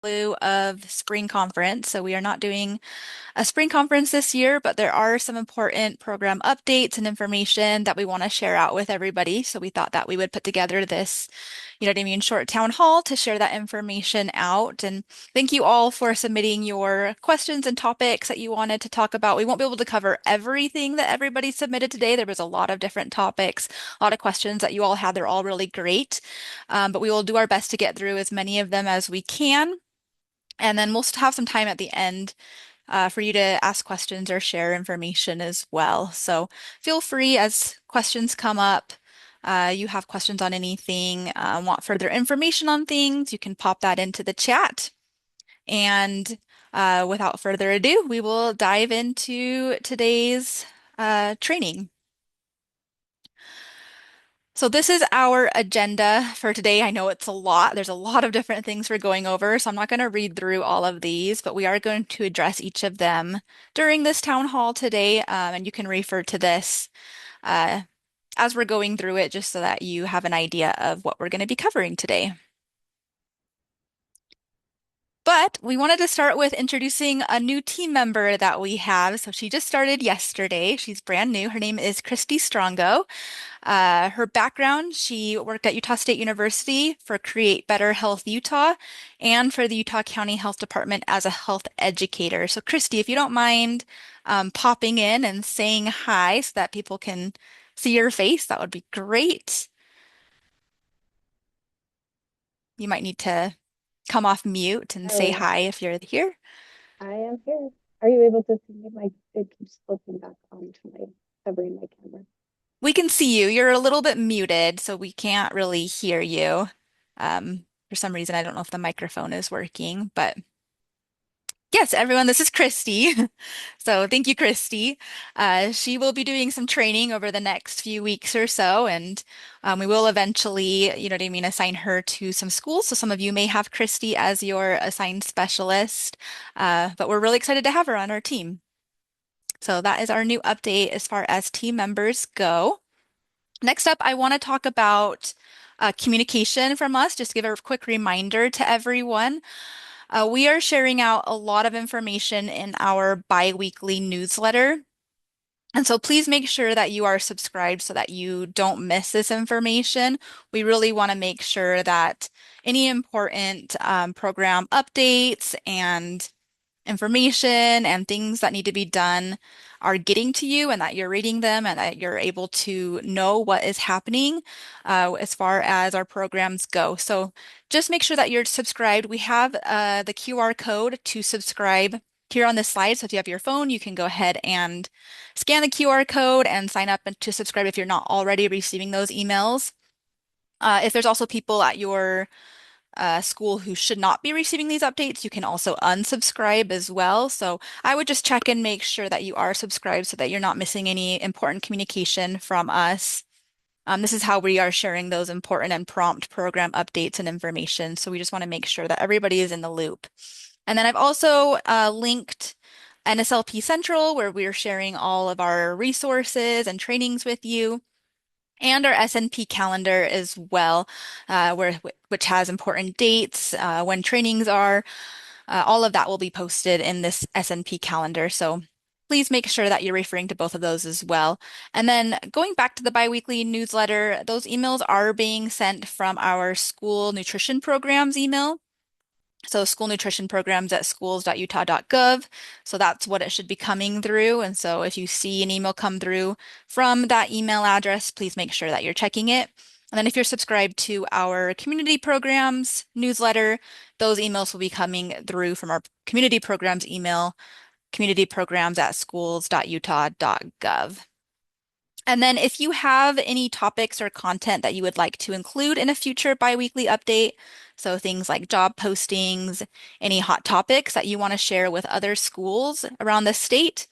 lieu of spring conference. So we are not doing a spring conference this year, but there are some important program updates and information that we want to share out with everybody. So we thought that we would put together this, short town hall to share that information out. And thank you all for submitting your questions and topics that you wanted to talk about. We won't be able to cover everything that everybody submitted today. There was a lot of different topics, a lot of questions that you all had. They're all really great. But we will do our best to get through as many of them as we can. And then we'll have some time at the end for you to ask questions or share information as well. So feel free as questions come up. You have questions on anything, want further information on things, you can pop that into the chat. And without further ado, we will dive into today's training. So this is our agenda for today. I know it's a lot. There's a lot of different things we're going over, so I'm not going to read through all of these, but we are going to address each of them during this town hall today, and you can refer to this uh, as we're going through it, just so that you have an idea of what we're going to be covering today. But we wanted to start with introducing a new team member that we have. So she just started yesterday. She's brand new. Her name is Christy Strongo. Her background, she worked at Utah State University for Create Better Health Utah and for the Utah County Health Department as a health educator. So, Christy, if you don't mind popping in and saying hi so that people can see your face, that would be great. You might need to come off mute and say Oh, hi if you're here. I am here. Are you able to see me? It keeps flipping back onto my covering my camera. We can see you. You're a little bit muted, so we can't really hear you. For some reason, I don't know if the microphone is working, but yes, everyone, this is Christy. So thank you, Christy. She will be doing some training over the next few weeks or so, and we will eventually, assign her to some schools. So some of you may have Christy as your assigned specialist, but we're really excited to have her on our team. So that is our new update as far as team members go. Next up, I want to talk about communication from us. Just give a quick reminder to everyone. We are sharing out a lot of information in our bi-weekly newsletter. And so please make sure that you are subscribed so that you don't miss this information. We really want to make sure that any important program updates and information and things that need to be done are getting to you and that you're reading them and that you're able to know what is happening as far as our programs go. So just make sure that you're subscribed. We have the QR code to subscribe here on this slide. So if you have your phone, you can go ahead and scan the QR code and sign up and to subscribe if you're not already receiving those emails. If there's also people at your school who should not be receiving these updates, you can also unsubscribe as well. So I would just check and make sure that you are subscribed so that you're not missing any important communication from us. This is how we are sharing those important and prompt program updates and information. So we just want to make sure that everybody is in the loop. And then I've also linked NSLP Central, where we're sharing all of our resources and trainings with you and our SNP calendar as well, which has important dates, when trainings are. All of that will be posted in this SNP calendar. So please make sure that you're referring to both of those as well. And then going back to the biweekly newsletter, those emails are being sent from our school nutrition programs email. So school nutrition programs at schools.utah.gov. So that's what it should be coming through. And so if you see an email come through from that email address, please make sure that you're checking it. And then if you're subscribed to our community programs newsletter, those emails will be coming through from our community programs email, community programs at schools.utah.gov. And then if you have any topics or content that you would like to include in a future biweekly update, so things like job postings, any hot topics that you want to share with other schools around the state,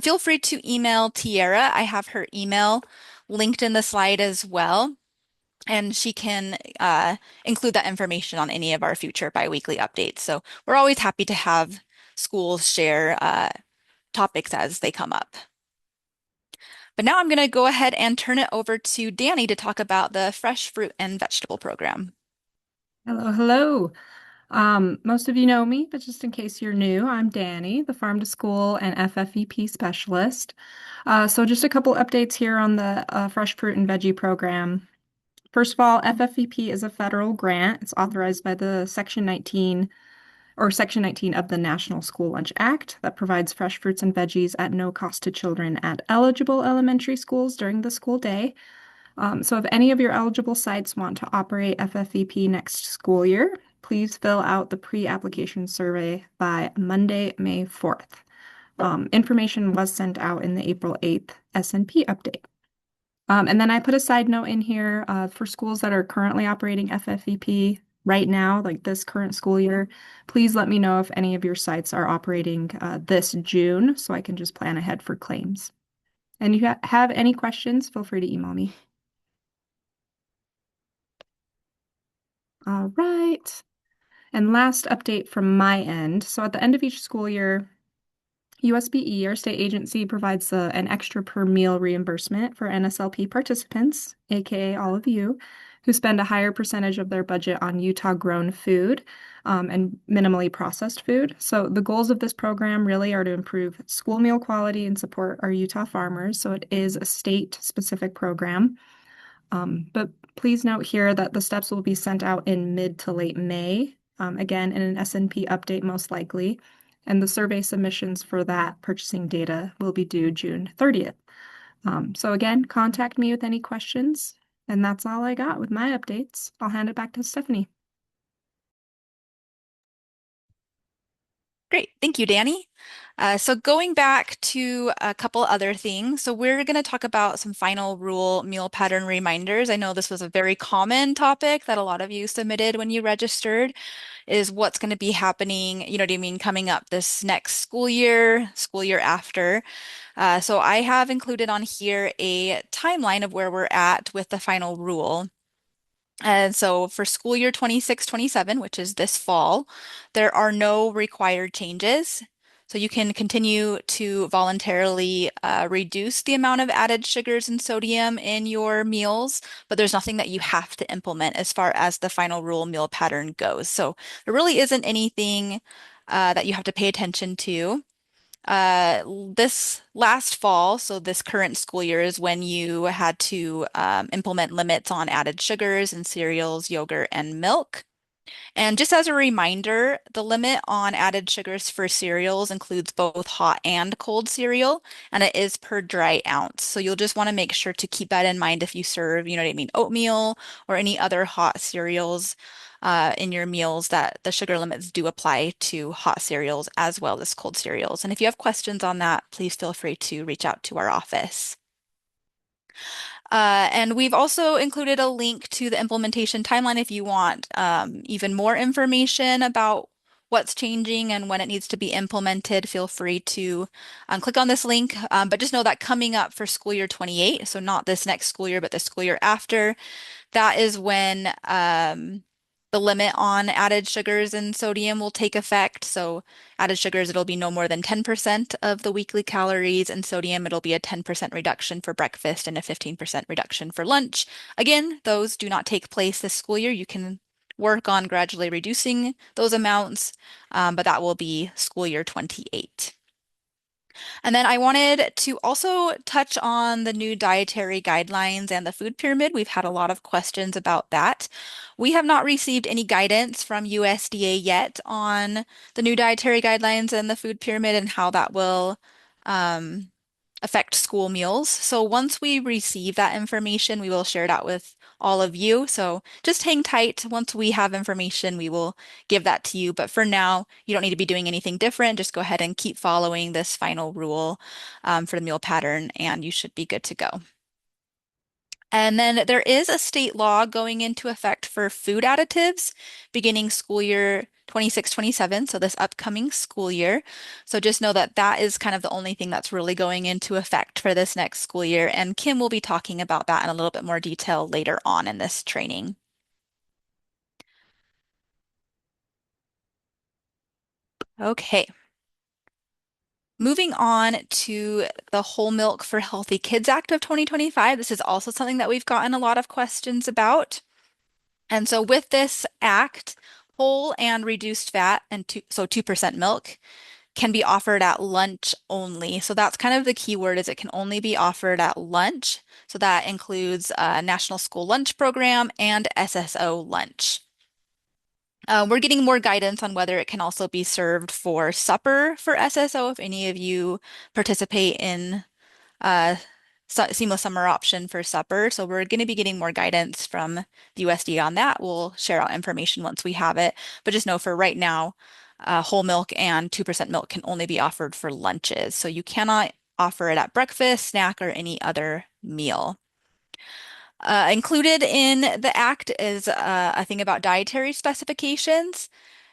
feel free to email Tiara. I have her email linked in the slide as well, and she can include that information on any of our future biweekly updates. So we're always happy to have schools share topics as they come up. But now I'm going to go ahead and turn it over to Danny to talk about the fresh fruit and vegetable program. Hello, hello. Most of you know me, but just in case you're new, I'm Danny, the Farm to School and FFEP specialist. So just a couple updates here on the Fresh Fruit and Veggie program. First of all, FFEP is a federal grant. It's authorized by the Section 19 of the National School Lunch Act that provides fresh fruits and veggies at no cost to children at eligible elementary schools during the school day. So if any of your eligible sites want to operate FFEP next school year, please fill out the pre-application survey by Monday, May 4th. Information was sent out in the April 8th SNP update. And then I put a side note in here for schools that are currently operating FFEP right now, like this current school year. Please let me know if any of your sites are operating this June so I can just plan ahead for claims. And if you have any questions, feel free to email me. All right. And last update from my end. So at the end of each school year, USBE, our state agency, provides an extra per meal reimbursement for NSLP participants, aka all of you, who spend a higher percentage of their budget on Utah grown food and minimally processed food. So the goals of this program really are to improve school meal quality and support our Utah farmers. So it is a state specific program. But please note here that the steps will be sent out in mid to late May, again, in an SNP update most likely. And the survey submissions for that purchasing data will be due June 30th. So again, contact me with any questions. And that's all I got with my updates. I'll hand it back to Stephanie. Great. Thank you, Danny. So going back to a couple other things. So we're going to talk about some final rule meal pattern reminders. I know this was a very common topic that a lot of you submitted when you registered, is what's going to be happening, you know what I mean, coming up this next school year after. So I have included on here a timeline of where we're at with the final rule. And so for school year 26-27, which is this fall, there are no required changes. So you can continue to voluntarily reduce the amount of added sugars and sodium in your meals, but there's nothing that you have to implement as far as the final rule meal pattern goes. So there really isn't anything that you have to pay attention to. This last fall, so this current school year, is when you had to implement limits on added sugars and cereals, yogurt, and milk. And just as a reminder, the limit on added sugars for cereals includes both hot and cold cereal, and it is per dry ounce. So you'll just want to make sure to keep that in mind if you serve, you know what I mean, oatmeal or any other hot cereals in your meals, that the sugar limits do apply to hot cereals as well as cold cereals. And if you have questions on that, please feel free to reach out to our office. And we've also included a link to the implementation timeline if you want even more information about what's changing and when it needs to be implemented. Feel free to click on this link. But just know that coming up for school year 28, so not this next school year, but the school year after, that is when the limit on added sugars and sodium will take effect. So added sugars, it'll be no more than 10% of the weekly calories, and sodium, it'll be a 10% reduction for breakfast and a 15% reduction for lunch. Again, those do not take place this school year. You can work on gradually reducing those amounts, but that will be school year 28. And then I wanted to also touch on the new dietary guidelines and the food pyramid. We've had a lot of questions about that. We have not received any guidance from USDA yet on the new dietary guidelines and the food pyramid and how that will um, affect school meals. So once we receive that information, we will share it out with all of you. So just hang tight. Once we have information, we will give that to you. But for now, you don't need to be doing anything different. Just go ahead and keep following this final rule for the meal pattern, and you should be good to go. And then there is a state law going into effect for food additives beginning school year 26-27, so this upcoming school year. So just know that that is kind of the only thing that's really going into effect for this next school year. And Kim will be talking about that in a little bit more detail later on in this training. Okay. Moving on to the Whole Milk for Healthy Kids Act of 2025. This is also something that we've gotten a lot of questions about. And so with this act, Whole and reduced fat, and 2% milk can be offered at lunch only. So that's kind of the key word is it can only be offered at lunch. So that includes National School Lunch Program and SSO lunch. We're getting more guidance on whether it can also be served for supper for SSO if any of you participate in uh, seamless summer option for supper. So we're going to be getting more guidance from the USDA on that. We'll share out information once we have it. But just know for right now, whole milk and 2% milk can only be offered for lunches. So you cannot offer it at breakfast, snack, or any other meal. Included in the act is a thing about dietary specifications.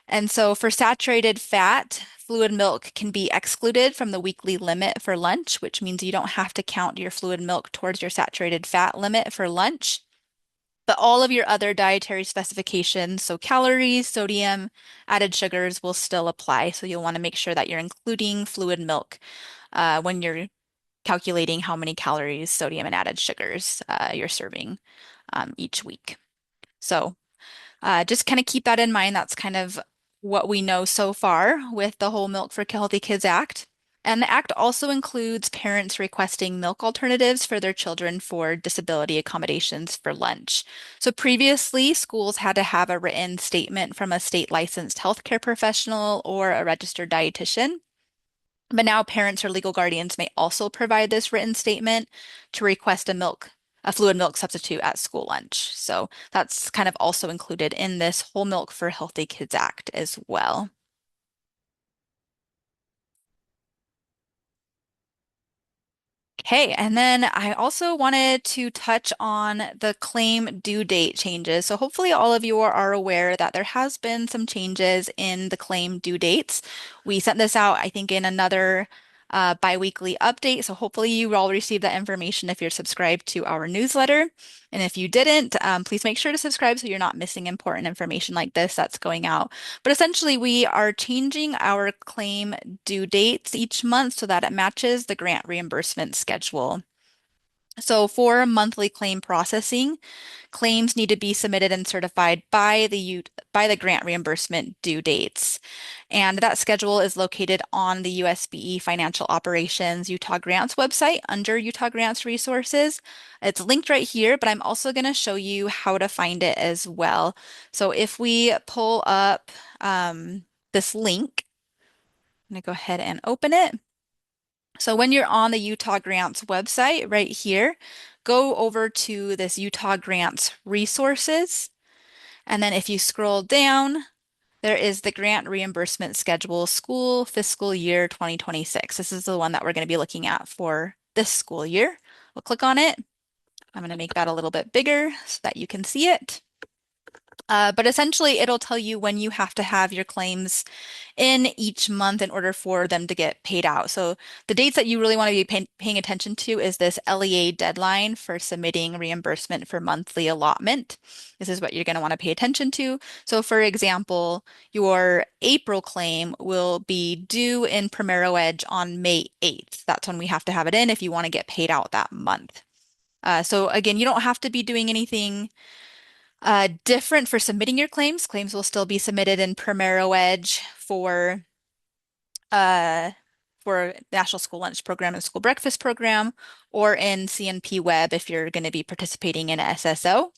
And so for saturated fat, fluid milk can be excluded from the weekly limit for lunch, which means you don't have to count your fluid milk towards your saturated fat limit for lunch. But all of your other dietary specifications, so calories, sodium, added sugars, will still apply. So you'll want to make sure that you're including fluid milk when you're calculating how many calories, sodium, and added sugars you're serving each week. So just kind of keep that in mind. That's kind of what we know so far with the Whole Milk for Healthy Kids Act. And the act also includes parents requesting milk alternatives for their children for disability accommodations for lunch. So previously, schools had to have a written statement from a state licensed healthcare professional or a registered dietitian. But now parents or legal guardians may also provide this written statement to request a fluid milk substitute at school lunch. So that's kind of also included in this Whole Milk for Healthy Kids Act as well. Okay, and then I also wanted to touch on the claim due date changes. So hopefully all of you are aware that there has been some changes in the claim due dates. We sent this out, I think, in another biweekly update. So hopefully you all received that information if you're subscribed to our newsletter. And if you didn't, please make sure to subscribe so you're not missing important information like this that's going out. But essentially, we are changing our claim due dates each month so that it matches the grant reimbursement schedule. So for monthly claim processing, claims need to be submitted and certified by the grant reimbursement due dates. And that schedule is located on the USBE Financial Operations Utah Grants website under Utah Grants Resources. It's linked right here, but I'm also going to show you how to find it as well. So if we pull up this link, I'm going to go ahead and open it. So when you're on the Utah Grants website right here, go over to this Utah Grants Resources. And then if you scroll down, there is the grant reimbursement schedule school fiscal year 2026. This is the one that we're going to be looking at for this school year. We'll click on it. I'm going to make that a little bit bigger so that you can see it. But essentially, it'll tell you when you have to have your claims in each month in order for them to get paid out. So the dates that you really want to be paying attention to is this LEA deadline for submitting reimbursement for monthly allotment. This is what you're going to want to pay attention to. So for example, your April claim will be due in Primero Edge on May 8th. That's when we have to have it in if you want to get paid out that month. So again, you don't have to be doing anything different for submitting your claims. Claims will still be submitted in Primero Edge uh, for National School Lunch Program and School Breakfast Program, or in SNP Web if you're going to be participating in SSO.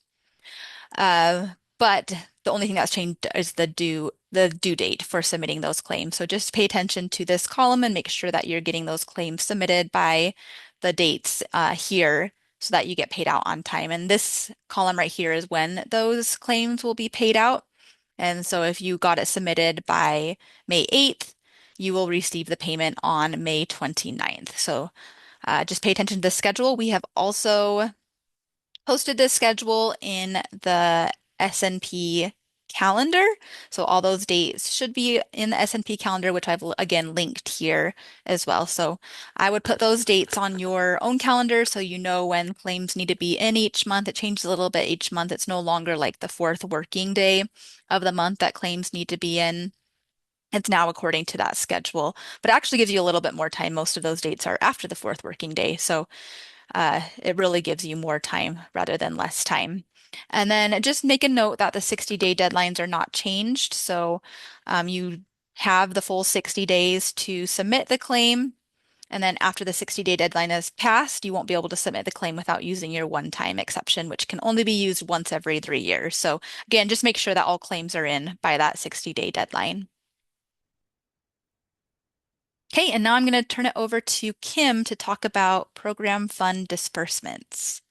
But the only thing that's changed is the due date for submitting those claims. So just pay attention to this column and make sure that you're getting those claims submitted by the dates here so that you get paid out on time. And this column right here is when those claims will be paid out. And so if you got it submitted by May 8th, you will receive the payment on May 29th. So just pay attention to the schedule. We have also posted this schedule in the SNP calendar. So all those dates should be in the SNP calendar, which I've again linked here as well. So I would put those dates on your own calendar so you know when claims need to be in each month. It changes a little bit each month. It's no longer like the fourth working day of the month that claims need to be in. It's now according to that schedule, but it actually gives you a little bit more time. Most of those dates are after the fourth working day. So it really gives you more time rather than less time. And then just make a note that the 60-day deadlines are not changed. So you have the full 60 days to submit the claim. And then after the 60-day deadline is passed, you won't be able to submit the claim without using your one-time exception, which can only be used once every 3 years. So again, just make sure that all claims are in by that 60-day deadline. Okay, and now I'm going to turn it over to Kim to talk about program fund disbursements.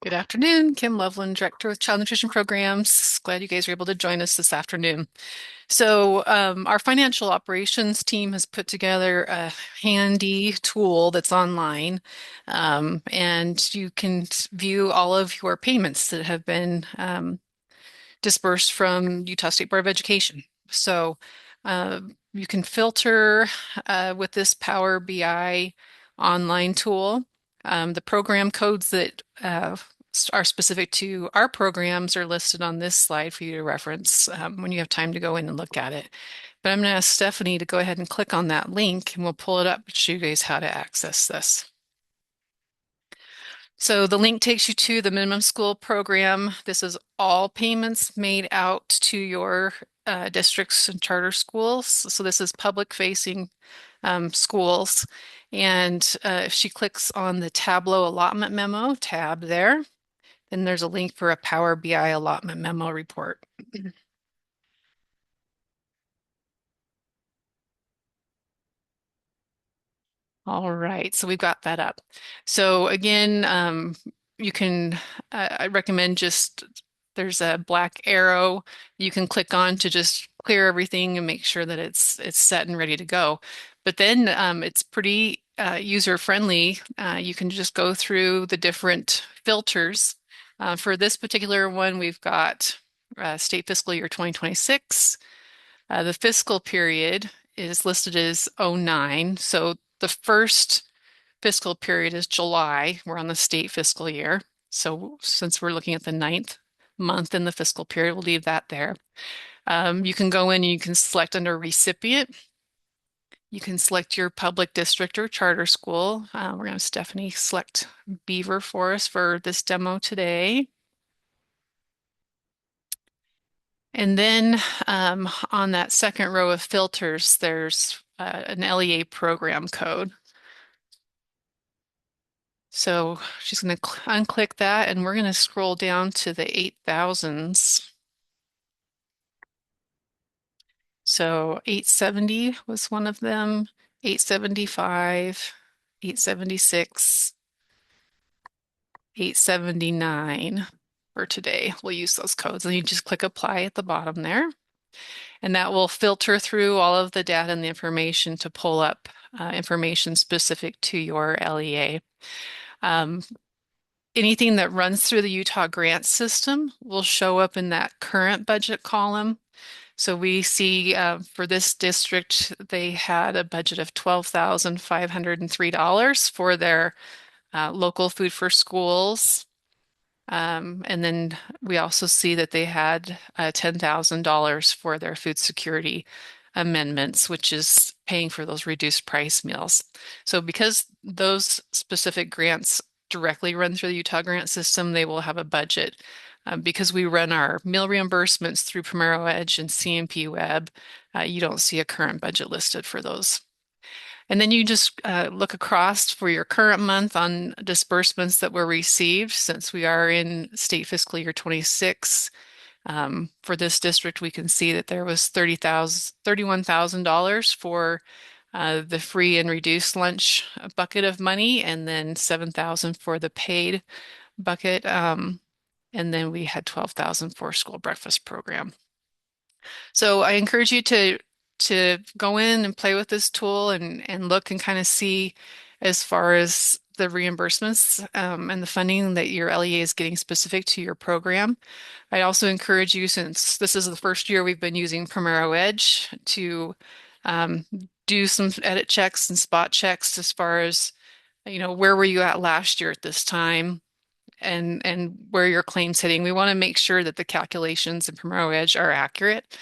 Good afternoon, Kim Loveland, Director with Child Nutrition Programs. Glad you guys are able to join us this afternoon. So our financial operations team has put together a handy tool that's online, and you can view all of your payments that have been dispersed from Utah State Board of Education. So you can filter with this Power BI online tool. The program codes that are specific to our programs are listed on this slide for you to reference when you have time to go in and look at it. But I'm going to ask Stephanie to go ahead and click on that link and we'll pull it up to show you guys how to access this. So the link takes you to the minimum school program. This is all payments made out to your districts and charter schools. So this is public facing schools. And if she clicks on the Tableau allotment memo tab there, then there's a link for a Power BI allotment memo report. All right, so we've got that up. So again, you can, I recommend just, there's a black arrow you can click on to just clear everything and make sure that it's set and ready to go. But then it's pretty user friendly. You can just go through the different filters. For this particular one, we've got state fiscal year 2026. The fiscal period is listed as '09. So the first fiscal period is July. We're on the state fiscal year. So since we're looking at the 9th month in the fiscal period, we'll leave that there. You can go in and you can select under recipient. You can select your public district or charter school. We're going to have Stephanie select Beaver for us for this demo today. And then on that second row of filters, there's an LEA program code. So she's going to unclick that and we're going to scroll down to the 8,000s. So 870 was one of them, 875, 876, 879 for today. We'll use those codes and you just click apply at the bottom there. And that will filter through all of the data and the information to pull up information specific to your LEA. Anything that runs through the Utah grant system will show up in that current budget column. So we see for this district, they had a budget of $12,503 for their local food for schools. And then we also see that they had $10,000 for their food security amendments, which is paying for those reduced price meals. So because those specific grants directly run through the Utah grant system, they will have a budget. Because we run our meal reimbursements through Primero Edge and CMP Web, you don't see a current budget listed for those. And then you just look across for your current month on disbursements that were received since we are in state fiscal year 26. For this district, we can see that there was $31,000 for the free and reduced lunch bucket of money, and then $7,000 for the paid bucket. And then we had $12,000 for school breakfast program. So I encourage you to go in and play with this tool and look and kind of see as far as the reimbursements and the funding that your LEA is getting specific to your program. I also encourage you, since this is the first year we've been using Primero Edge, to do some edit checks and spot checks as far as, where were you at last year at this time? And where your claim's hitting. We want to make sure that the calculations in Primero Edge are accurate.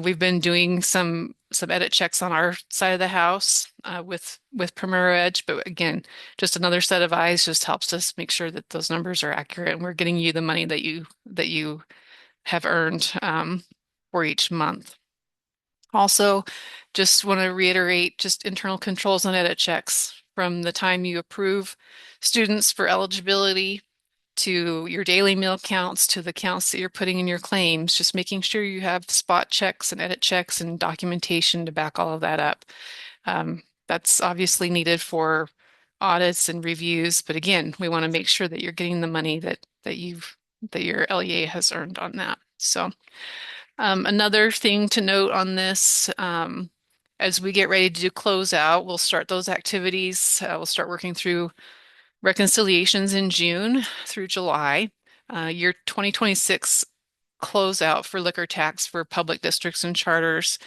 We've been doing some some edit checks on our side of the house with Primera Edge, but again, just another set of eyes just helps us make sure that those numbers are accurate and we're getting you the money that you have earned for each month. Also, just want to reiterate just internal controls on edit checks from the time you approve students for eligibility to your daily meal counts to the counts that you're putting in your claims, just making sure you have spot checks and edit checks and documentation to back all of that up. That's obviously needed for audits and reviews, but again, we want to make sure that you're getting the money that your LEA has earned on that. So another thing to note on this, as we get ready to do closeout, we'll start those activities. We'll start working through reconciliations in June through July. Your 2026 closeout for liquor tax for public districts and charters,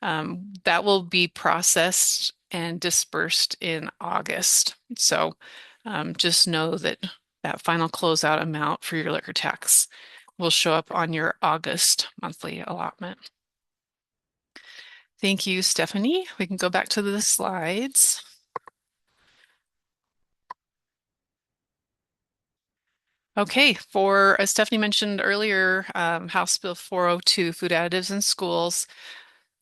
that will be processed and dispersed in August. So just know that that final closeout amount for your liquor tax will show up on your August monthly allotment. Thank you, Stephanie. We can go back to the slides. Okay, as Stephanie mentioned earlier, House Bill 402, Food Additives in Schools,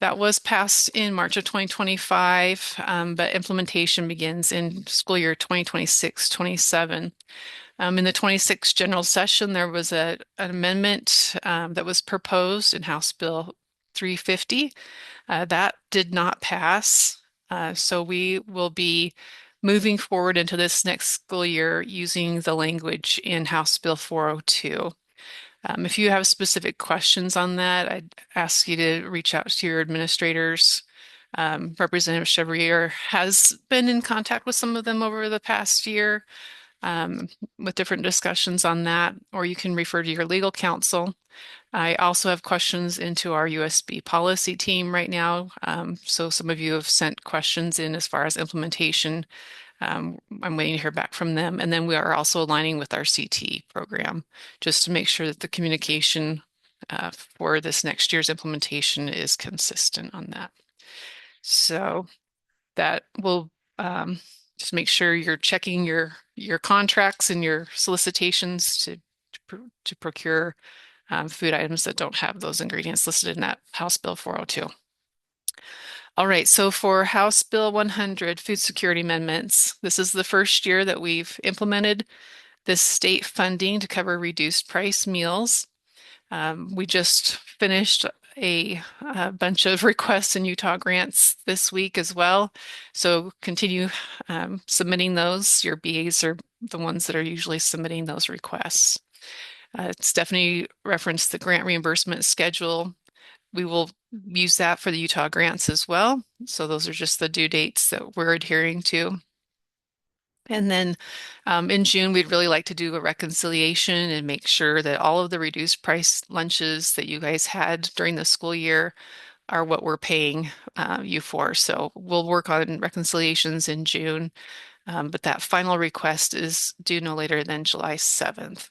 that was passed in March of 2025, but implementation begins in school year 2026-27. In the 26th general session, there was an amendment that was proposed in House Bill 350. That did not pass, so we will be moving forward into this next school year using the language in House Bill 402. If you have specific questions on that, I'd ask you to reach out to your administrators. Representative Chevrier has been in contact with some of them over the past year with different discussions on that, or you can refer to your legal counsel. I also have questions into our USB policy team right now. So some of you have sent questions in as far as implementation. I'm waiting to hear back from them. And then we are also aligning with our CT program just to make sure that the communication for this next year's implementation is consistent on that. So that will just make sure you're checking your contracts and your solicitations to procure food items that don't have those ingredients listed in that House Bill 402. All right, so for House Bill 100, food security amendments, this is the first year that we've implemented this state funding to cover reduced price meals. We just finished a bunch of requests and Utah grants this week as well. So continue submitting those. Your BAs are the ones that are usually submitting those requests. Stephanie referenced the grant reimbursement schedule. We will use that for the Utah grants as well. So those are just the due dates that we're adhering to. And then in June, we'd really like to do a reconciliation and make sure that all of the reduced price lunches that you guys had during the school year are what we're paying you for. So we'll work on reconciliations in June, but that final request is due no later than July 7th.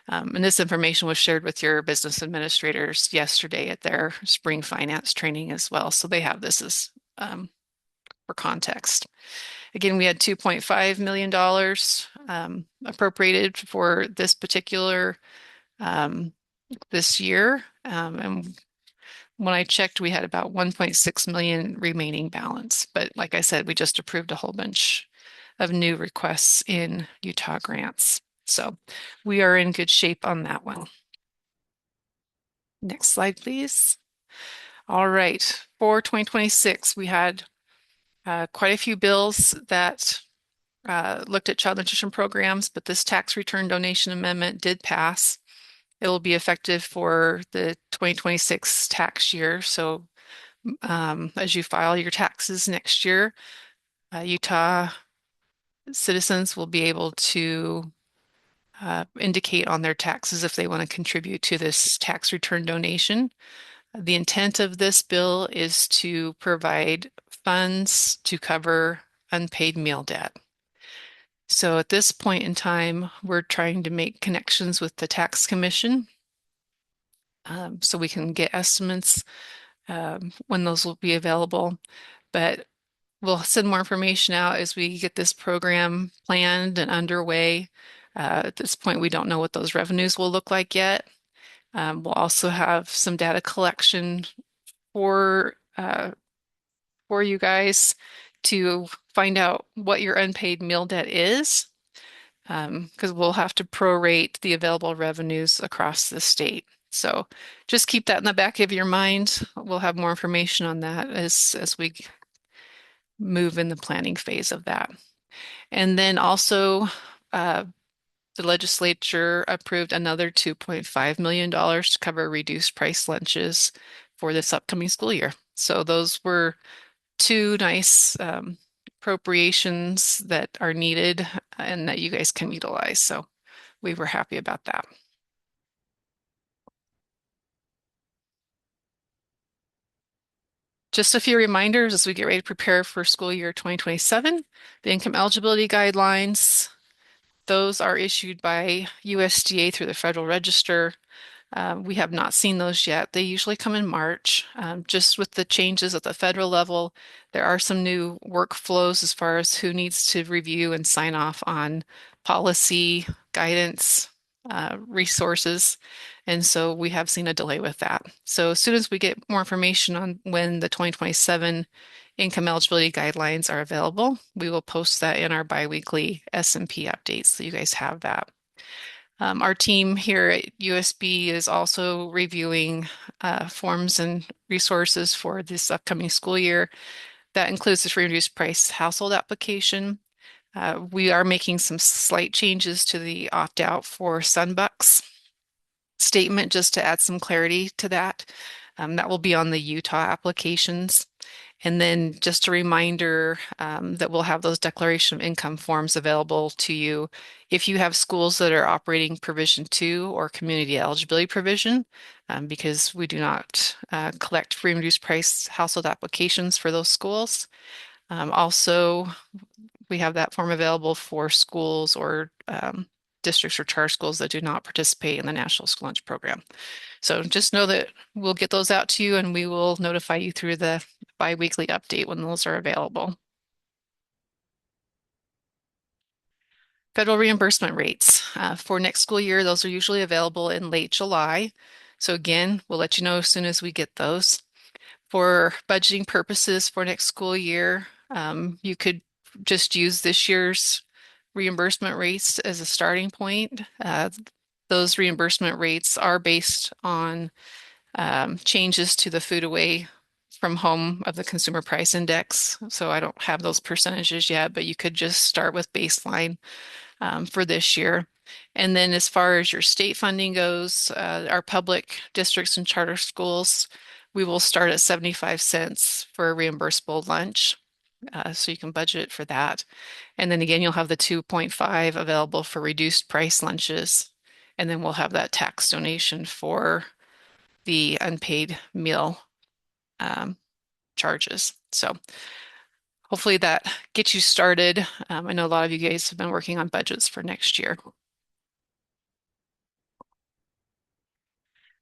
And this information was shared with your business administrators yesterday at their spring finance training as well. So they have this as for context. Again, we had $2.5 million appropriated for this particular this year. And when I checked, we had about 1.6 million remaining balance. But like I said, we just approved a whole bunch of new requests in Utah grants. So we are in good shape on that one. Next slide, please. All right, for 2026, we had quite a few bills that looked at child nutrition programs, but this tax return donation amendment did pass. It will be effective for the 2026 tax year. So as you file your taxes next year, Utah citizens will be able to indicate on their taxes if they want to contribute to this tax return donation. The intent of this bill is to provide funds to cover unpaid meal debt. So at this point in time, we're trying to make connections with the tax commission so we can get estimates when those will be available. But we'll send more information out as we get this program planned and underway. At this point, we don't know what those revenues will look like yet. We'll also have some data collection for for you guys to find out what your unpaid meal debt is, because we'll have to prorate the available revenues across the state. So just keep that in the back of your mind. We'll have more information on that as we move in the planning phase of that. And then also, uh, the legislature approved another $2.5 million to cover reduced price lunches for this upcoming school year. So those were two nice appropriations that are needed and that you guys can utilize. So we were happy about that. Just a few reminders as we get ready to prepare for school year 2027. The income eligibility guidelines, those are issued by USDA through the Federal Register. We have not seen those yet. They usually come in March. Just with the changes at the federal level, there are some new workflows as far as who needs to review and sign off on policy, guidance, resources. And so we have seen a delay with that. So as soon as we get more information on when the 2027 income eligibility guidelines are available, we will post that in our biweekly SNP updates so you guys have that. Our team here at USB is also reviewing forms and resources for this upcoming school year. That includes the free and reduced price household application. We are making some slight changes to the opt-out for Sunbucks statement just to add some clarity to that. That will be on the Utah applications. And then just a reminder that we'll have those declaration of income forms available to you if you have schools that are operating provision 2 or community eligibility provision, because we do not collect free and reduced price household applications for those schools. Also, we have that form available for schools or districts or charter schools that do not participate in the National School Lunch Program. So just know that we'll get those out to you and we will notify you through the biweekly update when those are available. Federal reimbursement rates for next school year, those are usually available in late July. So again, we'll let you know as soon as we get those. For budgeting purposes for next school year, you could just use this year's reimbursement rates as a starting point. Those reimbursement rates are based on changes to the food away from home of the consumer price index. So I don't have those percentages yet, but you could just start with baseline for this year. And then as far as your state funding goes, our public districts and charter schools, we will start at 75 cents for a reimbursable lunch. So you can budget for that. And then again, you'll have the 2.5 available for reduced price lunches. And then we'll have that tax donation for the unpaid meal charges. So hopefully that gets you started. I know a lot of you guys have been working on budgets for next year.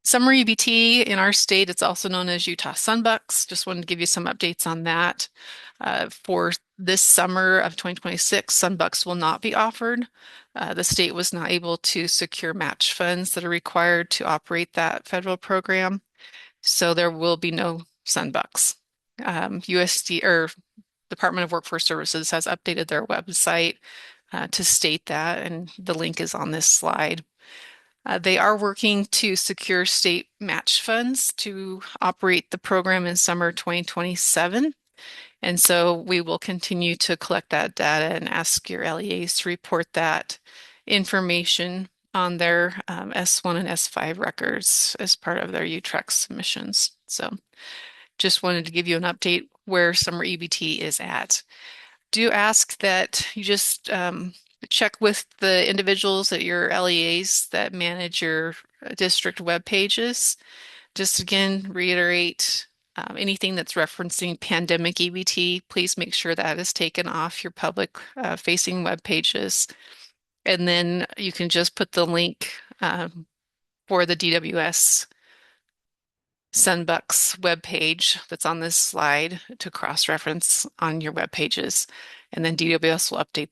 Summer EBT in our state, it's also known as Utah Sunbucks. Just wanted to give you some updates on that. For this summer of 2026, Sunbucks will not be offered. The state was not able to secure match funds that are required to operate that federal program. So there will be no Sunbucks. USD or Department of Workforce Services has updated their website to state that, and the link is on this slide. They are working to secure state match funds to operate the program in summer 2027. And so we will continue to collect that data and ask your LEAs to report that information on their S1 and S5 records as part of their UTREX submissions. So just wanted to give you an update where summer EBT is at. Do ask that you just check with the individuals at your LEAs that manage your district web pages. Just again, reiterate anything that's referencing pandemic EBT, please make sure that is taken off your public facing web pages. And then you can just put the link for the DWS Sunbuck's webpage that's on this slide to cross-reference on your web pages. And then DWS will update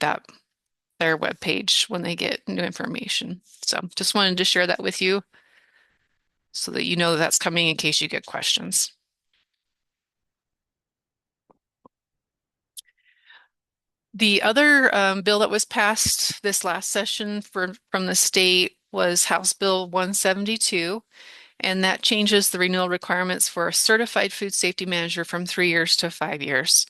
their web page when they get new information. So just wanted to share that with you so that you know that's coming in case you get questions. The other bill that was passed this last session from the state was House Bill 172, and that changes the renewal requirements for a certified food safety manager from 3 years to 5 years.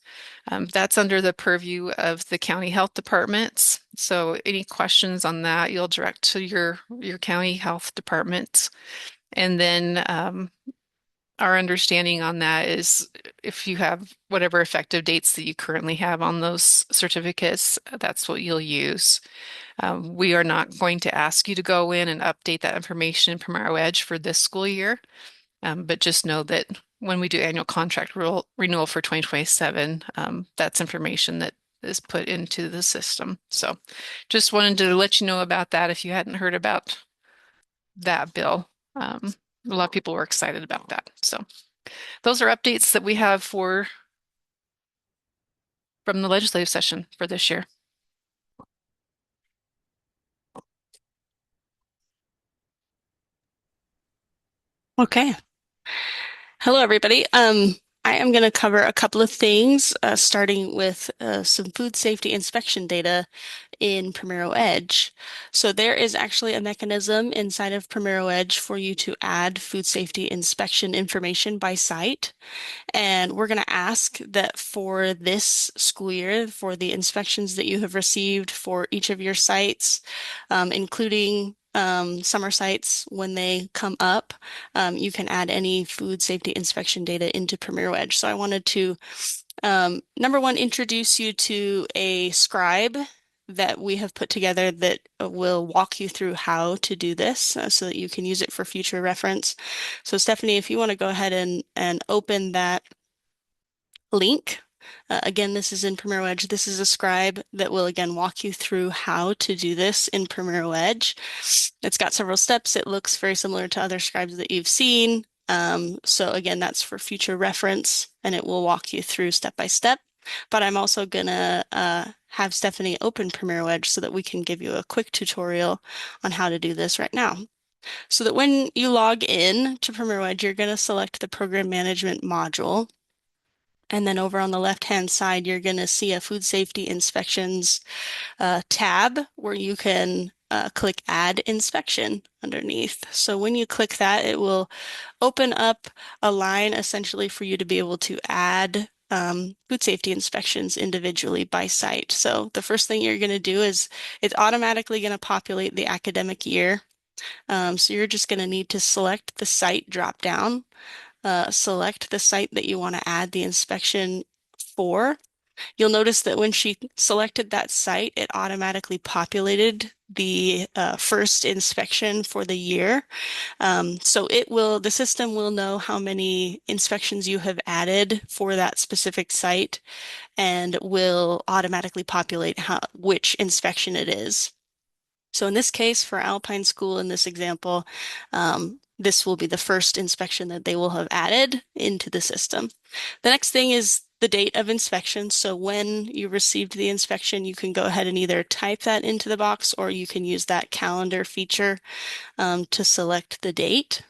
That's under the purview of the county health departments. So any questions on that, you'll direct to your county health departments. And then our understanding on that is if you have whatever effective dates that you currently have on those certificates, that's what you'll use. We are not going to ask you to go in and update that information in Primero Edge for this school year, but just know that when we do annual contract renewal for 2027, that's information that is put into the system. So just wanted to let you know about that if you hadn't heard about that bill. A lot of people were excited about that. So those are updates that we have from the legislative session for this year. Okay. Hello, everybody. I am going to cover a couple of things, starting with some food safety inspection data in Primero Edge. So there is actually a mechanism inside of Primero Edge for you to add food safety inspection information by site. And we're going to ask that for this school year, for the inspections that you have received for each of your sites, including summer sites, when they come up, you can add any food safety inspection data into Primero Edge. So I wanted to, number one, introduce you to a scribe that we have put together that will walk you through how to do this so that you can use it for future reference. So Stephanie, if you want to go ahead and open that link. Again, this is in Primero Edge. This is a scribe that will again walk you through how to do this in Primero Edge. It's got several steps. It looks very similar to other scribes that you've seen. So again, that's for future reference, and it will walk you through step by step. But I'm also gonna have Stephanie open Primero Edge so that we can give you a quick tutorial on how to do this right now. So that when you log in to Primero Edge, you're gonna select the program management module. And then over on the left-hand side, you're going to see a food safety inspections tab where you can click Add Inspection underneath. So when you click that, it will open up a line essentially for you to be able to add food safety inspections individually by site. So the first thing you're going to do is it's automatically going to populate the academic year. So you're just going to need to select the site drop down. Select the site that you want to add the inspection for. You'll notice that when she selected that site, it automatically populated the first inspection for the year. So the system will know how many inspections you have added for that specific site and will automatically populate which inspection it is. So in this case, for Alpine School, in this example, this will be the first inspection that they will have added into the system. The next thing is the date of inspection. So when you received the inspection, you can go ahead and either type that into the box or you can use that calendar feature to select the date.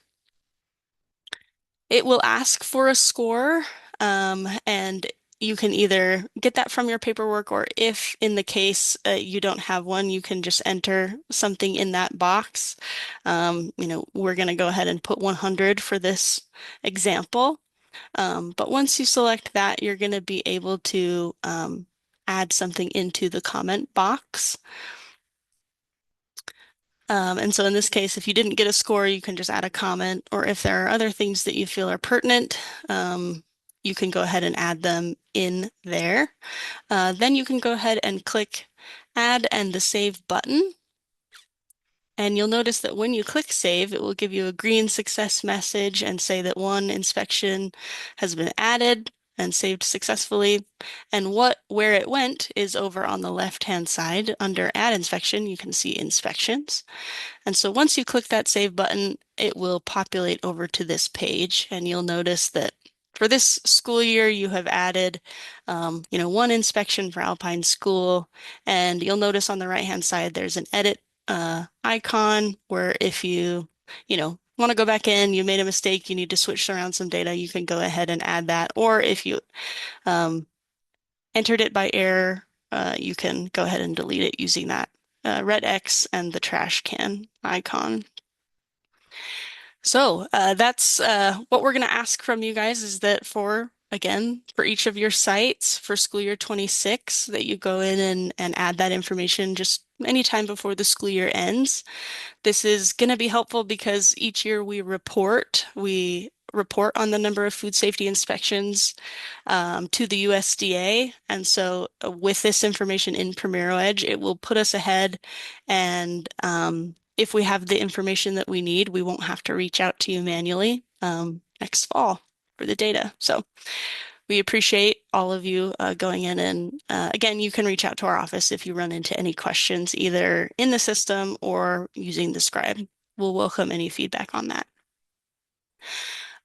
It will ask for a score, and you can either get that from your paperwork, or if in the case you don't have one, you can just enter something in that box. We're going to go ahead and put 100 for this example. But once you select that, you're going to be able to add something into the comment box. And so in this case, if you didn't get a score, you can just add a comment, or if there are other things that you feel are pertinent, you can go ahead and add them in there. Then you can go ahead and click Add and the Save button. And you'll notice that when you click Save, it will give you a green success message and say that one inspection has been added. and saved successfully. And where it went is over on the left-hand side under Add Inspection. You can see Inspections. And so once you click that Save button, it will populate over to this page, and you'll notice that for this school year, you have added, one inspection for Alpine School, and you'll notice on the right-hand side there's an edit icon where if you want to go back in, you made a mistake, you need to switch around some data, you can go ahead and add that. Or if you um, entered it by error, you can go ahead and delete it using that red X and the trash can icon. So that's what we're going to ask from you guys is that again, for each of your sites for school year 26, that you go in and add that information just anytime before the school year ends. This is going to be helpful because each year we report on the number of food safety inspections to the USDA. And so with this information in Primero Edge, it will put us ahead. And if we have the information that we need, we won't have to reach out to you manually next fall for the data. So we appreciate all of you going in and again, you can reach out to our office if you run into any questions either in the system or using the scribe. We'll welcome any feedback on that.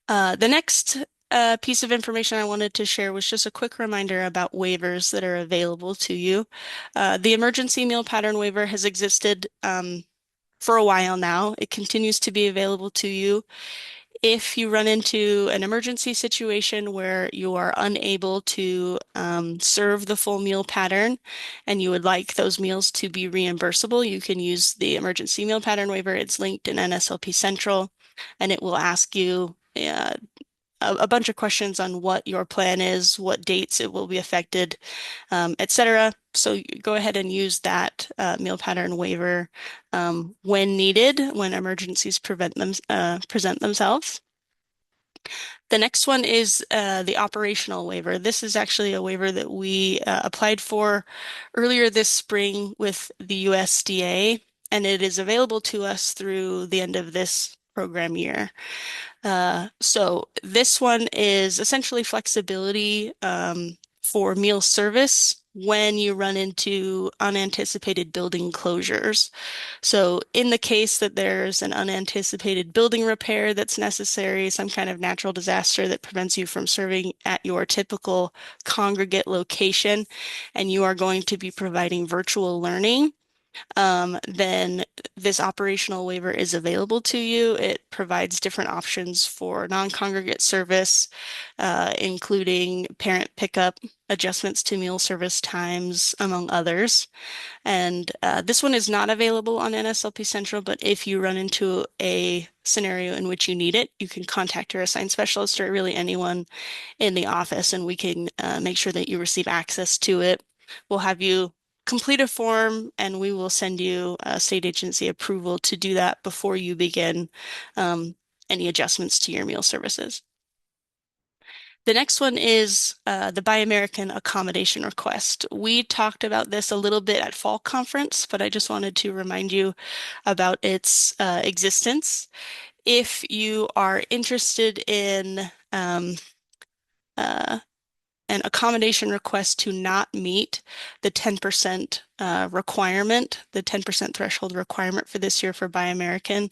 The next piece of information I wanted to share was just a quick reminder about waivers that are available to you. The emergency meal pattern waiver has existed for a while now. It continues to be available to you. If you run into an emergency situation where you are unable to serve the full meal pattern and you would like those meals to be reimbursable, you can use the emergency meal pattern waiver. It's linked in NSLP Central, and it will ask you a bunch of questions on what your plan is, what dates it will be affected, etc. So you go ahead and use that meal pattern waiver when needed, when emergencies present themselves. The next one is the operational waiver. This is actually a waiver that we applied for earlier this spring with the USDA, and it is available to us through the end of this program year. So this one is essentially flexibility for meal service when you run into unanticipated building closures. So in the case that there's an unanticipated building repair that's necessary, some kind of natural disaster that prevents you from serving at your typical congregate location, and you are going to be providing virtual learning, then this operational waiver is available to you. It provides different options for non-congregate service, including parent pickup, adjustments to meal service times, among others. And this one is not available on NSLP Central, but if you run into a scenario in which you need it, you can contact your assigned specialist or really anyone in the office, and we can make sure that you receive access to it. We'll have you complete a form, and we will send you a state agency approval to do that before you begin any adjustments to your meal services. The next one is the Buy American accommodation request. We talked about this a little bit at fall conference, but I just wanted to remind you about its existence. If you are interested in an accommodation request to not meet the 10% requirement, the 10% threshold requirement for this year for Buy American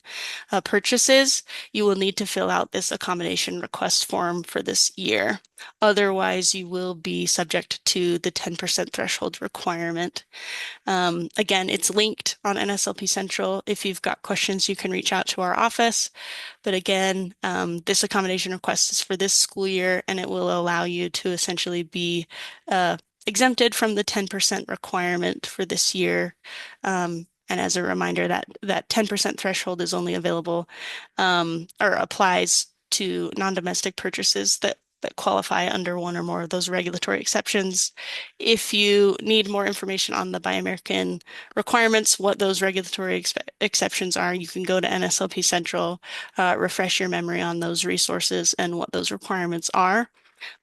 purchases, you will need to fill out this accommodation request form for this year. Otherwise, you will be subject to the 10% threshold requirement. Again, it's linked on NSLP Central. If you've got questions, you can reach out to our office. But again, this accommodation request is for this school year, and it will allow you to essentially be exempted from the 10% requirement for this year. And as a reminder, that 10% threshold is only available or applies to non-domestic purchases that qualify under one or more of those regulatory exceptions. If you need more information on the Buy American requirements, what those regulatory exceptions are, you can go to NSLP Central, refresh your memory on those resources and what those requirements are.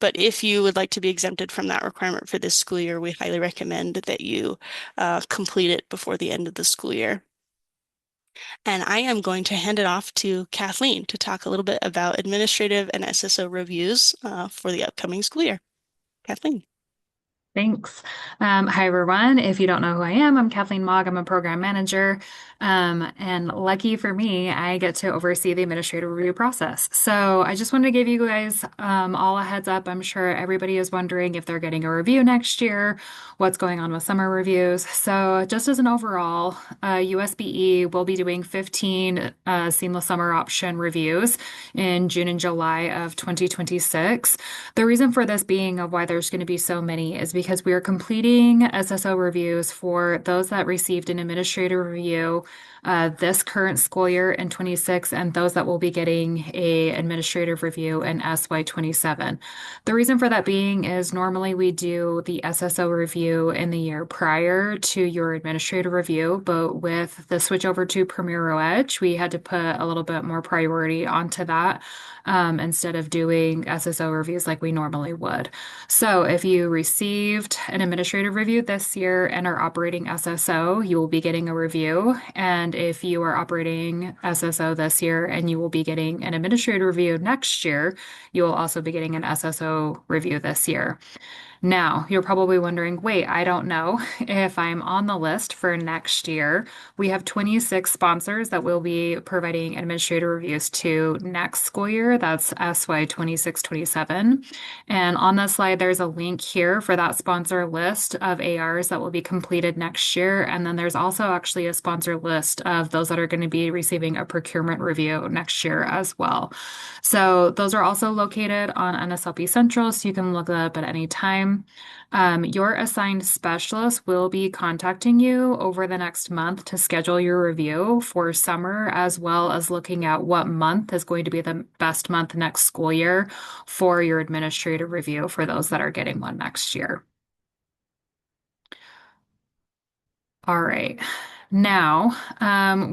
But if you would like to be exempted from that requirement for this school year, we highly recommend that you complete it before the end of the school year. And I am going to hand it off to Kathleen to talk a little bit about administrative and SSO reviews for the upcoming school year. Kathleen. Thanks. Hi, everyone. If you don't know who I am, I'm Kathleen Mogg. I'm a program manager. And lucky for me, I get to oversee the administrative review process. So I just wanted to give you guys all a heads up. I'm sure everybody is wondering if they're getting a review next year, what's going on with summer reviews. So just as an overall, USBE will be doing 15 seamless summer option reviews in June and July of 2026. The reason for this being of why there's going to be so many is because we are completing SSO reviews for those that received an administrative review this current school year in 26 and those that will be getting a administrative review in SY 27. The reason for that being is normally we do the SSO review in the year prior to your administrative review, but with the switch over to Premier Edge, we had to put a little bit more priority onto that instead of doing SSO reviews like we normally would. So if you received an administrative review this year and are operating SSO, you will be getting a review. And if you are operating SSO this year and you will be getting an administrative review next year, you will also be getting an SSO review this year. Now, you're probably wondering, wait, I don't know if I'm on the list for next year. We have 26 sponsors that will be providing administrative reviews to next school year. That's SY 26-27. And on the slide, there's a link here for that sponsor list of ARs that will be completed next year. And then there's also actually a sponsor list of those that are going to be receiving a procurement review next year as well. So those are also located on NSLP Central, so you can look it up at any time. Your assigned specialist will be contacting you over the next month to schedule your review for summer, as well as looking at what month is going to be the best month next school year for your administrative review for those that are getting one next year. All right. Now,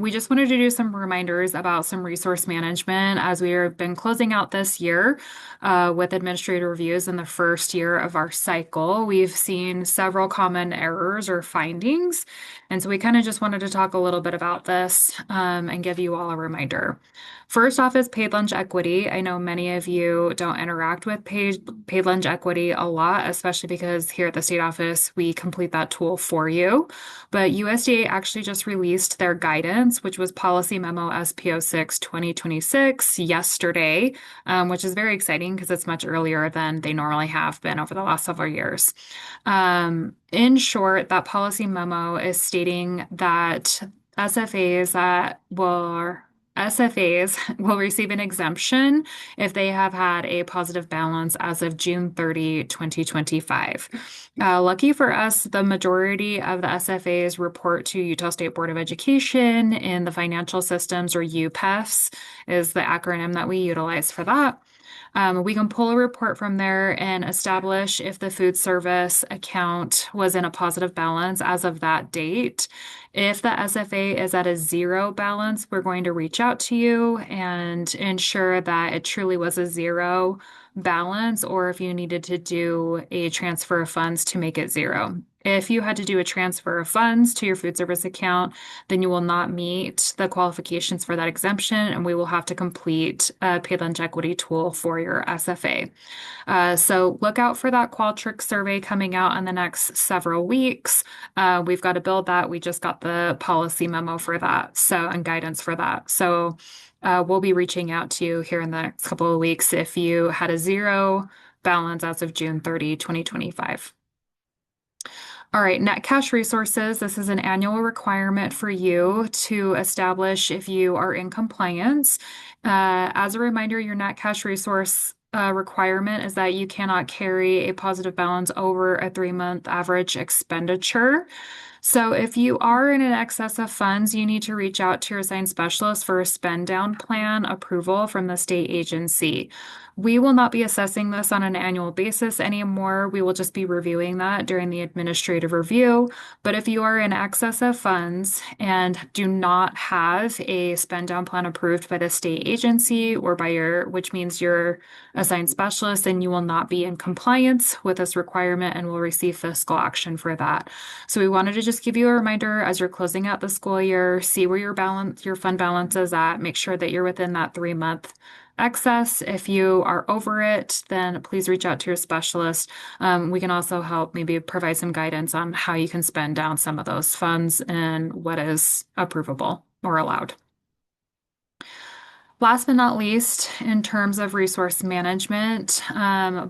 we just wanted to do some reminders about some resource management as we have been closing out this year with administrative reviews in the first year of our cycle. We've seen several common errors or findings, and so we kind of just wanted to talk a little bit about this and give you all a reminder. First off is paid lunch equity. I know many of you don't interact with paid lunch equity a lot, especially because here at the state office, we complete that tool for you. But USDA actually just released their guidance, which was Policy Memo SPO6 2026 yesterday, which is very exciting because it's much earlier than they normally have been over the last several years. In short, that policy memo is stating that SFAs will receive an exemption if they have had a positive balance as of June 30, 2025. Lucky for us, the majority of the SFAs report to Utah State Board of Education in the financial systems, or UPEFs is the acronym that we utilize for that. We can pull a report from there and establish if the food service account was in a positive balance as of that date. If the SFA is at a zero balance, we're going to reach out to you and ensure that it truly was a zero balance, or if you needed to do a transfer of funds to make it zero. If you had to do a transfer of funds to your food service account, then you will not meet the qualifications for that exemption, and we will have to complete a paid lunch equity tool for your SFA. So look out for that Qualtrics survey coming out in the next several weeks. We've got to build that. We just got the policy memo for that, and guidance for that. So we'll be reaching out to you here in the next couple of weeks if you had a zero balance as of June 30, 2025. All right, net cash resources. This is an annual requirement for you to establish if you are in compliance. As a reminder, your net cash resource requirement is that you cannot carry a positive balance over a 3-month average expenditure. So if you are in an excess of funds, you need to reach out to your assigned specialist for a spend down plan approval from the state agency. We will not be assessing this on an annual basis anymore. We will just be reviewing that during the administrative review. But if you are in excess of funds and do not have a spend down plan approved by the state agency or which means your assigned specialist, then you will not be in compliance with this requirement and will receive fiscal action for that. So we wanted to just give you a reminder as you're closing out the school year, see where your fund balance is at. Make sure that you're within that 3-month excess. If you are over it, then please reach out to your specialist. We can also help maybe provide some guidance on how you can spend down some of those funds and what is approvable or allowed. Last but not least, in terms of resource management,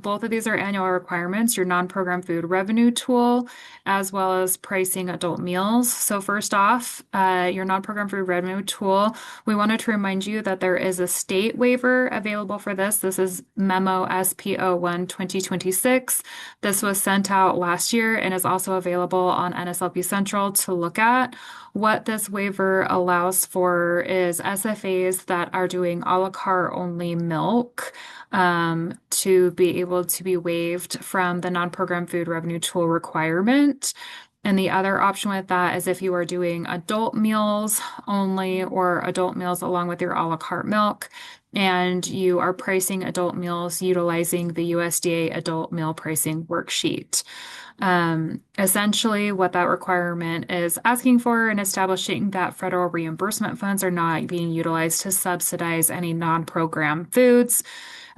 both of these are annual requirements, your non-program food revenue tool, as well as pricing adult meals. So first off, your non-program food revenue tool, we wanted to remind you that there is a state waiver available for this. This is Memo SPO1 2026. This was sent out last year and is also available on NSLP Central to look at. What this waiver allows for is SFAs that are doing a la carte only milk to be able to be waived from the non-program food revenue tool requirement. And the other option with that is if you are doing adult meals only or adult meals along with your a la carte milk, and you are pricing adult meals utilizing the USDA adult meal pricing worksheet. Essentially, what that requirement is asking for and establishing that federal reimbursement funds are not being utilized to subsidize any non-program foods.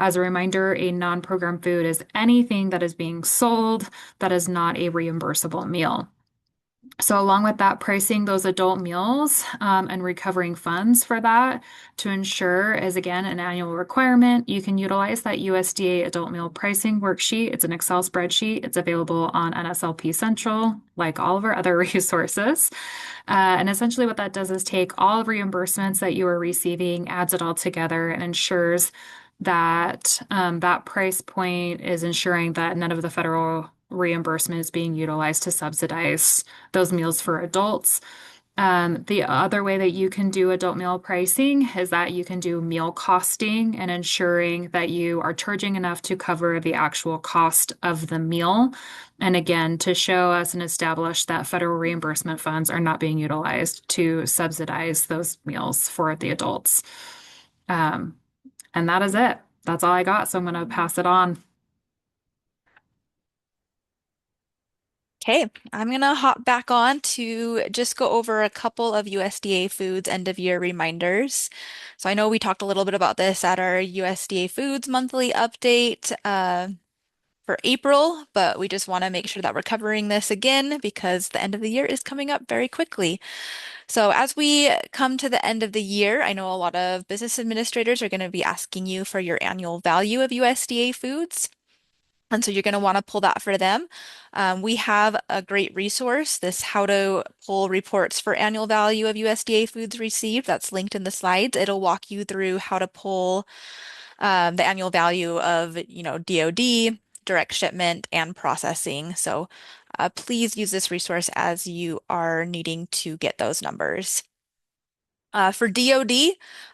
As a reminder, a non-program food is anything that is being sold that is not a reimbursable meal. So along with that, pricing those adult meals and recovering funds for that to ensure is again an annual requirement. You can utilize that USDA adult meal pricing worksheet. It's an Excel spreadsheet. It's available on NSLP Central, like all of our other resources. And essentially what that does is take all reimbursements that you are receiving, adds it all together, and ensures that that price point is ensuring that none of the federal reimbursement is being utilized to subsidize those meals for adults. The other way that you can do adult meal pricing is that you can do meal costing and ensuring that you are charging enough to cover the actual cost of the meal. And again, to show us and establish that federal reimbursement funds are not being utilized to subsidize those meals for the adults. And that is it. That's all I got. So I'm going to pass it on. Okay, I'm gonna hop back on to just go over a couple of USDA Foods end of year reminders. So I know we talked a little bit about this at our USDA Foods monthly update for April, but we just want to make sure that we're covering this again because the end of the year is coming up very quickly. So as we come to the end of the year, I know a lot of business administrators are going to be asking you for your annual value of USDA Foods. And so you're going to want to pull that for them. We have a great resource, this How to Pull Reports for Annual Value of USDA Foods Received. That's linked in the slides. It'll walk you through how to pull the annual value of, DoD, direct shipment, and processing. So please use this resource as you are needing to get those numbers. For DoD,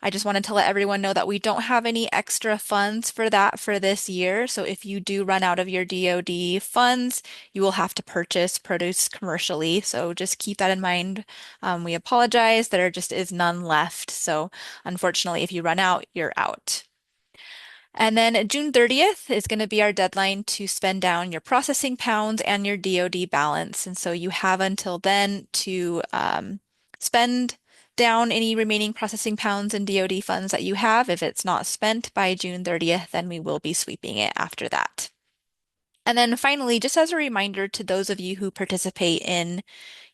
I just wanted to let everyone know that we don't have any extra funds for that for this year. So if you do run out of your DoD funds, you will have to purchase produce commercially. So just keep that in mind. We apologize. There just is none left. So unfortunately, if you run out, you're out. And then June 30th is going to be our deadline to spend down your processing pounds and your DoD balance. And so you have until then to spend down any remaining processing pounds and DoD funds that you have. If it's not spent by June 30th, then we will be sweeping it after that. And then finally, just as a reminder to those of you who participate in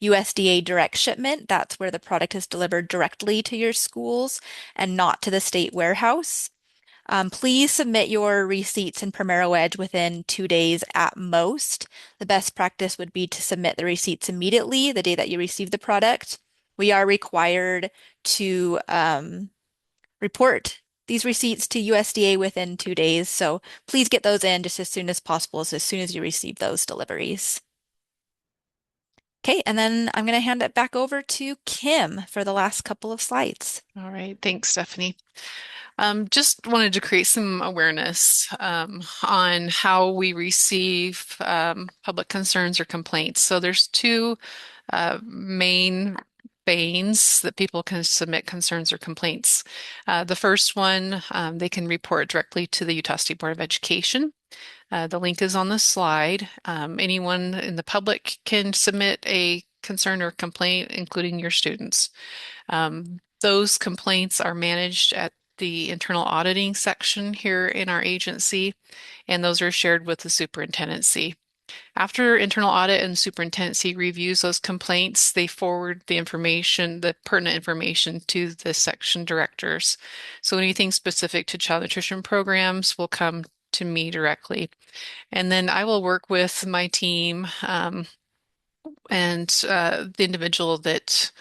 USDA direct shipment, that's where the product is delivered directly to your schools and not to the state warehouse. Please submit your receipts in Primero Edge within 2 days at most. The best practice would be to submit the receipts immediately, the day that you receive the product. We are required to report these receipts to USDA within 2 days, so please get those in just as soon as possible, as soon as you receive those deliveries. Okay, and then I'm going to hand it back over to Kim for the last couple of slides. All right, thanks, Stephanie. Just wanted to create some awareness on how we receive public concerns or complaints. So there's two main veins that people can submit concerns or complaints. The first one, they can report directly to the Utah State Board of Education. The link is on the slide. Anyone in the public can submit a concern or complaint, including your students. Those complaints are managed at the internal auditing section here in our agency, and those are shared with the superintendency. After internal audit and superintendency reviews those complaints, they forward the information, the pertinent information to the section directors. So anything specific to child nutrition programs will come to me directly. And then I will work with my team and the individual that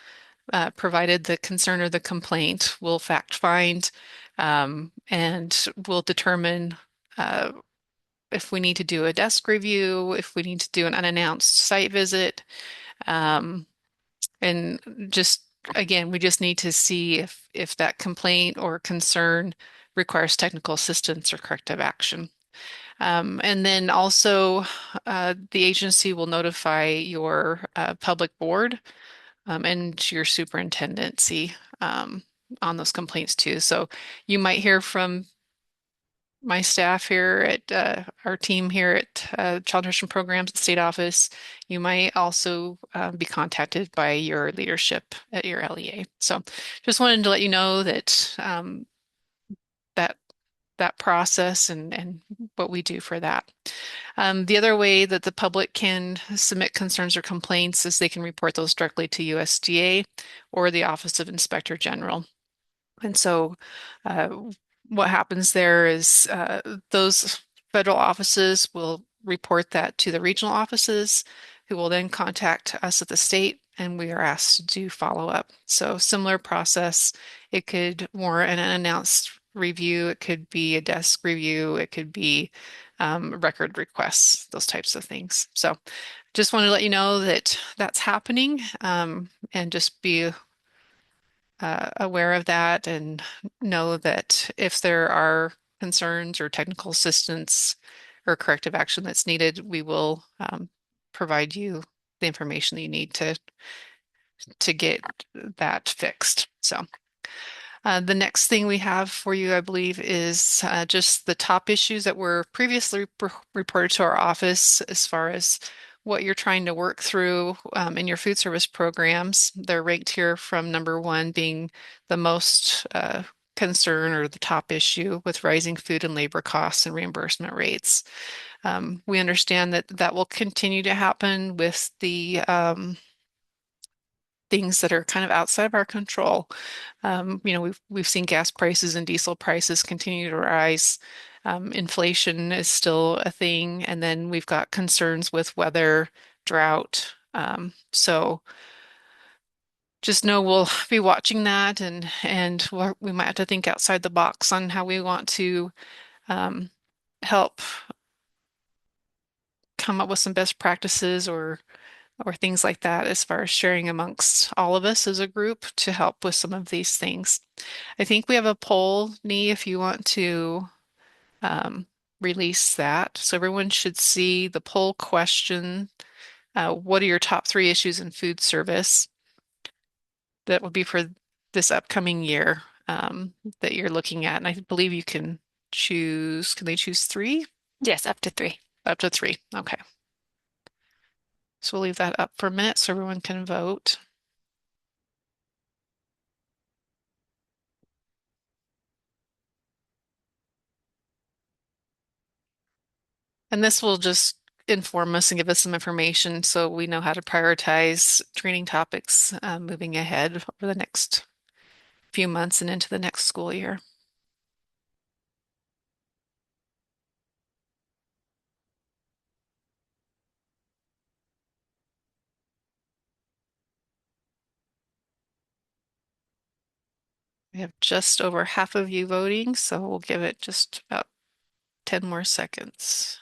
provided the concern or the complaint will fact find and will determine if we need to do a desk review, if we need to do an unannounced site visit, um, and just again, we just need to see if that complaint or concern requires technical assistance or corrective action. And then also, the agency will notify your public board and your superintendency on those complaints too. So you might hear from my staff here at our team here at Child Nutrition Programs at the state office. You might also be contacted by your leadership at your LEA. So just wanted to let you know that that that process and what we do for that. The other way that the public can submit concerns or complaints is they can report those directly to USDA or the Office of Inspector General. And so uh, what happens there is those federal offices will report that to the regional offices, who will then contact us at the state, and we are asked to do follow-up. So similar process. It could warrant an unannounced review. It could be a desk review. It could be record requests, those types of things. So just wanted to let you know that that's happening and just be aware of that and know that if there are concerns or technical assistance or corrective action that's needed, we will provide you the information that you need to get that fixed. So the next thing we have for you, I believe, is just the top issues that were previously reported to our office as far as what you're trying to work through in your food service programs. They're ranked here from number one being the most concern or the top issue with rising food and labor costs and reimbursement rates. We understand that that will continue to happen with the things that are kind of outside of our control. We've seen gas prices and diesel prices continue to rise. Inflation is still a thing, and then we've got concerns with weather, drought. So just know we'll be watching that, and we might have to think outside the box on how we want to help come up with some best practices or things like that as far as sharing amongst all of us as a group to help with some of these things. I think we have a poll, Nee, if you want to um, release that. So everyone should see the poll question. What are your top three issues in food service? That would be for this upcoming year that you're looking at. And I believe you can choose, can they choose three? Yes, up to 3. Up to three. Okay. So we'll leave that up for a minute so everyone can vote. And this will just inform us and give us some information so we know how to prioritize training topics moving ahead over the next few months and into the next school year. We have just over half of you voting, so we'll give it just about 10 more seconds.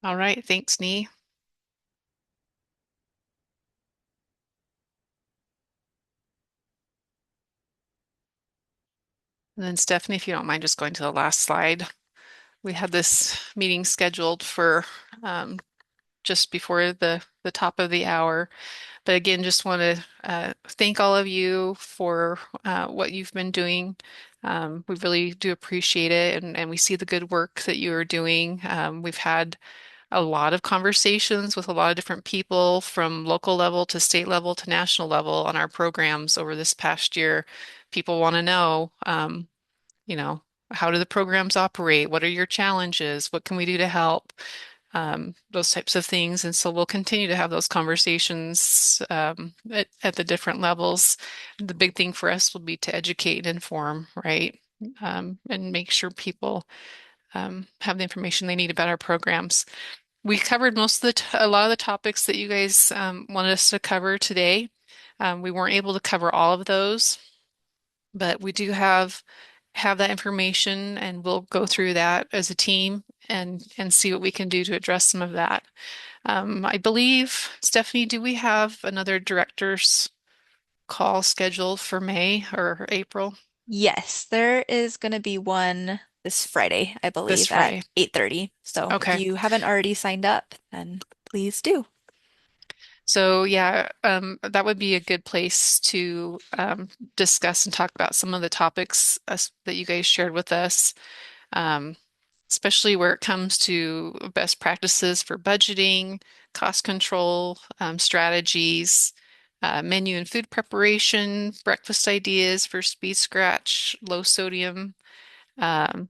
All right, thanks, Nee. And then Stephanie, if you don't mind just going to the last slide. We had this meeting scheduled for just before the top of the hour. But again, just want to thank all of you for what you've been doing. We really do appreciate it, and we see the good work that you are doing. We've had a lot of conversations with a lot of different people from local level to state level to national level on our programs over this past year. People want to know, you know, how do the programs operate? What are your challenges? What can we do to help? Those types of things. And so we'll continue to have those conversations at the different levels. The big thing for us will be to educate and inform, right? And make sure people have the information they need about our programs. We covered a lot of the topics that you guys wanted us to cover today. We weren't able to cover all of those, but we do have that information, and we'll go through that as a team and see what we can do to address some of that. I believe, Stephanie, do we have another director's call scheduled for May or April? Yes, there is going to be one this Friday, I This believe, at Friday. 8:30. So if Okay. you haven't already signed up, then please do. So yeah, that would be a good place to discuss and talk about some of the topics that you guys shared with us, um, especially where it comes to best practices for budgeting, cost control, strategies, menu and food preparation, breakfast ideas for speed scratch, low sodium,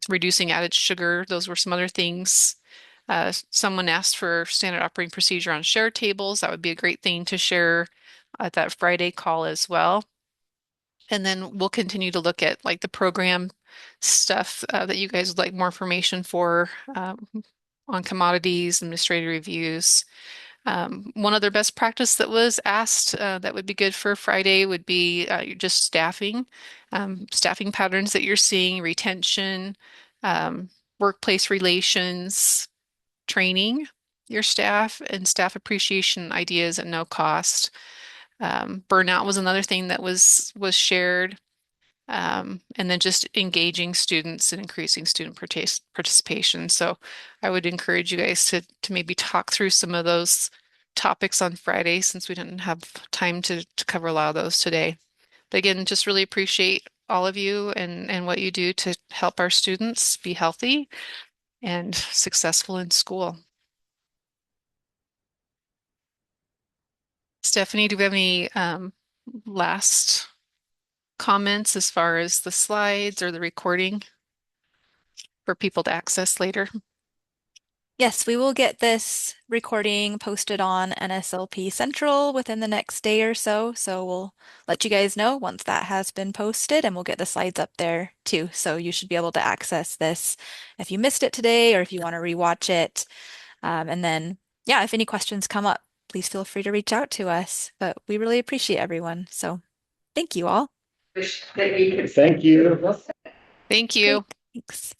reducing added sugar. Those were some other things. Someone asked for standard operating procedure on share tables. That would be a great thing to share at that Friday call as well. And then we'll continue to look at like the program stuff that you guys would like more information for on commodities, administrative reviews. One other best practice that was asked that would be good for Friday would be just staffing patterns that you're seeing, retention, workplace relations, training your staff, and staff appreciation ideas at no cost. Burnout was another thing that was shared. And then just engaging students and increasing student participation. So I would encourage you guys to maybe talk through some of those topics on Friday since we didn't have time to cover a lot of those today. But again, just really appreciate all of you and what you do to help our students be healthy and successful in school. Stephanie, do we have any last comments as far as the slides or the recording for people to access later? Yes, we will get this recording posted on NSLP Central within the next day or so. So we'll let you guys know once that has been posted, and we'll get the slides up there too. So you should be able to access this if you missed it today or if you want to rewatch it. And then, yeah, if any questions come up, please feel free to reach out to us. But we really appreciate everyone. So thank you all. Thank you. Thank Great. you. Thanks.